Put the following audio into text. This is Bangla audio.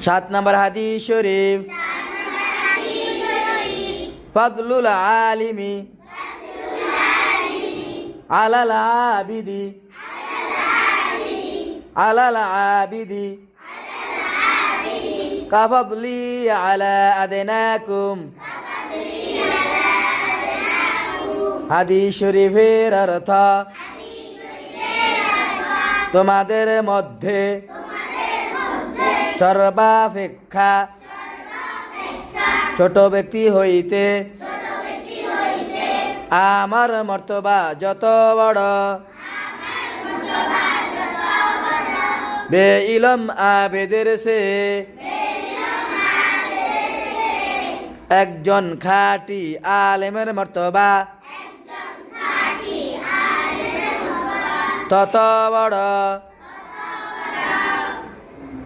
7 নম্বর হাদিস শরীফ, ফাদলুল আলিমি আলাল আবিদি আলাল আবিদি কাফাদলি আলা আদনাকুম। হাদিস শরীফের অর্থ, তোমাদের মধ্যে সর্বাপেক্ষা ছোট ব্যক্তি হইতে আমার মর্তবা যত বড়, বে ইলম আবেদের সে একজন খাঁটি আলেমের মর্তবা তত বড়।